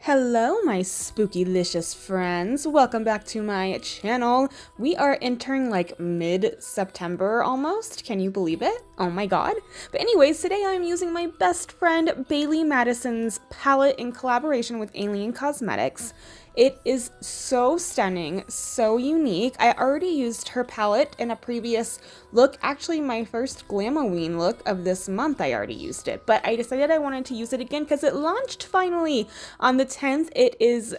Hello, my spookylicious friends. Welcome back to my channel. We are entering like mid-September almost. Can you believe it? Oh my god. But anyways, today I'm using my best friend Baylee Madison's palette in collaboration with Alien Cosmetics. It is so stunning, so unique. I already used her palette in a previous look. Actually, my first Glamoween look of this month, I already used it. But I decided I wanted to use it again because it launched finally. On the 10th,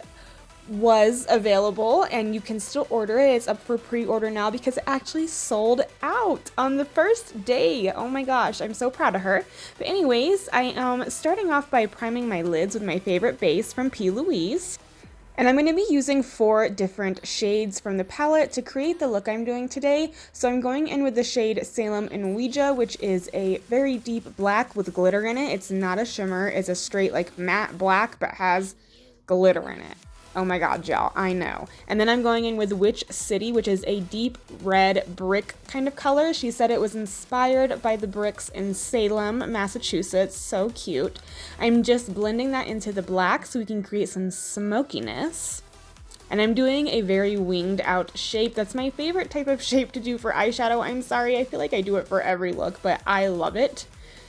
was available and you can still order it. It's up for pre-order now because it actually sold out on the first day. Oh my gosh, I'm so proud of her. But anyways, I am starting off by priming my lids with my favorite base from P. Louise. And I'm going to be using 4 different shades from the palette to create the look I'm doing today. So I'm going in with the shade Salem and Ouija, which is a very deep black with glitter in it. It's not a shimmer, it's a straight like matte black, but has glitter in it. Oh my god, y'all, I know. And then I'm going in with Witch City, which is a deep red brick kind of color. She said it was inspired by the bricks in Salem, Massachusetts. So cute. I'm just blending that into the black so we can create some smokiness. And I'm doing a very winged out shape. That's my favorite type of shape to do for eyeshadow. I'm sorry, I feel like I do it for every look, but I love it.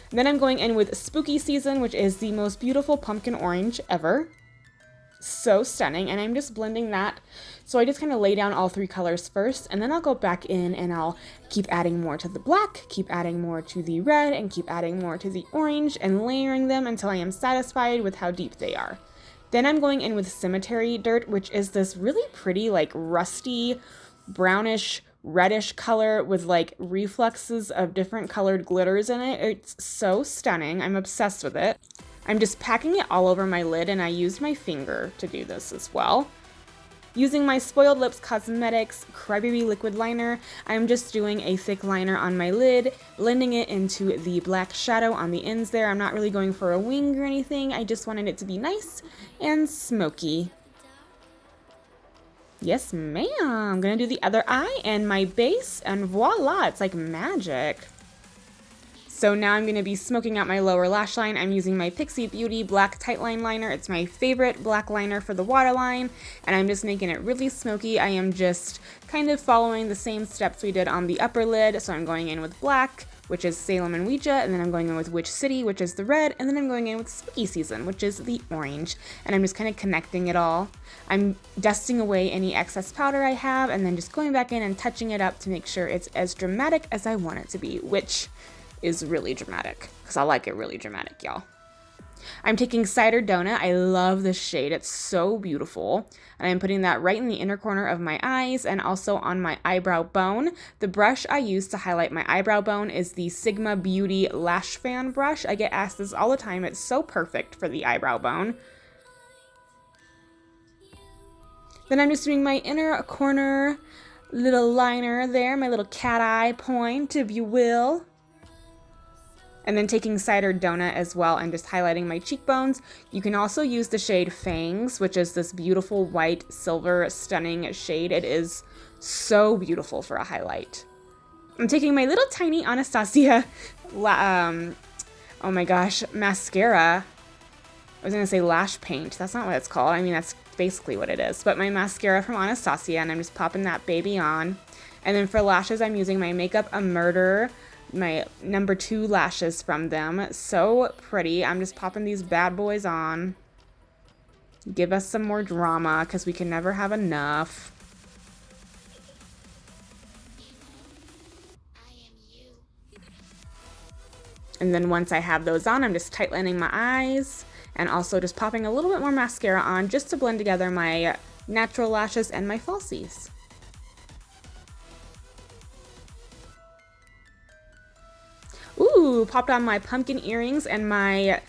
Then I'm going in with Spooky Season, which is the most beautiful pumpkin orange ever. So stunning, and I'm just blending that. So I just kind of lay down all 3 colors first, and then I'll go back in and I'll keep adding more to the black, keep adding more to the red, and keep adding more to the orange, and layering them until I am satisfied with how deep they are. Then I'm going in with Cemetery Dirt, which is this really pretty, like rusty, brownish, reddish color with like reflexes of different colored glitters in it. It's so stunning. I'm obsessed with it. I'm just packing it all over my lid, and I used my finger to do this as well. Using my Spoiled Lips Cosmetics Crybaby Liquid Liner, I'm just doing a thick liner on my lid, blending it into the black shadow on the ends there. I'm not really going for a wing or anything. I just wanted it to be nice and smoky. Yes, ma'am. I'm gonna do the other eye and my base, and voila, it's like magic. So now I'm going to be smoking out my lower lash line. I'm using my PIXI Beauty Black Tightline Liner. It's my favorite black liner for the waterline, and I'm just making it really smoky. I am just kind of following the same steps we did on the upper lid. So I'm going in with black, which is Salem and Ouija, and then I'm going in with Witch City, which is the red, and then I'm going in with Spooky Season, which is the orange, and I'm just kind of connecting it all. I'm dusting away any excess powder I have, and then just going back in and touching it up to make sure it's as dramatic as I want it to be, which is really dramatic, because I like it really dramatic, y'all. I'm taking Cider Donut. I love this shade. It's so beautiful. And I'm putting that right in the inner corner of my eyes and also on my eyebrow bone. The brush I use to highlight my eyebrow bone is the Sigma Beauty Lash Fan brush. I get asked this all the time. It's so perfect for the eyebrow bone. Then I'm just doing my inner corner little liner there, my little cat eye point, if you will. And then taking Cider Donut as well and just highlighting my cheekbones. You can also use the shade Fangs, which is this beautiful white, silver, stunning shade. It is so beautiful for a highlight. I'm taking my little tiny Anastasia, oh my gosh, mascara. I was gonna say lash paint. That's not what it's called. I mean, that's basically what it is. But my mascara from Anastasia, and I'm just popping that baby on. And then for lashes, I'm using my Makeup a Murder, my number 2 lashes from them. So pretty. I'm just popping these bad boys on. Give us some more drama, because we can never have enough. And then once I have those on, I'm just tightlining my eyes and also just popping a little bit more mascara on just to blend together my natural lashes and my falsies. Ooh, popped on my pumpkin earrings and my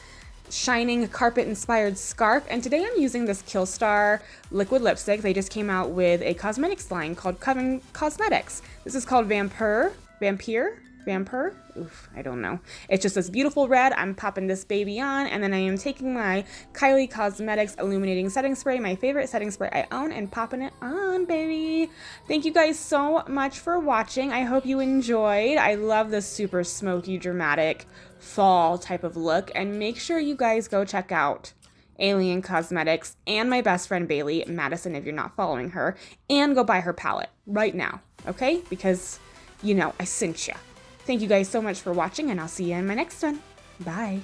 shining carpet-inspired scarf. And today I'm using this Killstar liquid lipstick. They just came out with a cosmetics line called Coven Cosmetics. This is called Vampir? Oof, I don't know. It's just this beautiful red. I'm popping this baby on, and then I am taking my Kylie Cosmetics Illuminating Setting Spray, my favorite setting spray I own, and popping it on, baby. Thank you guys so much for watching. I hope you enjoyed. I love this super smoky, dramatic fall type of look, and make sure you guys go check out Alien Cosmetics, and my best friend Baylee Madison if you're not following her, and go buy her palette right now, okay? Because, you know, I sent ya. Thank you guys so much for watching, and I'll see you in my next one. Bye.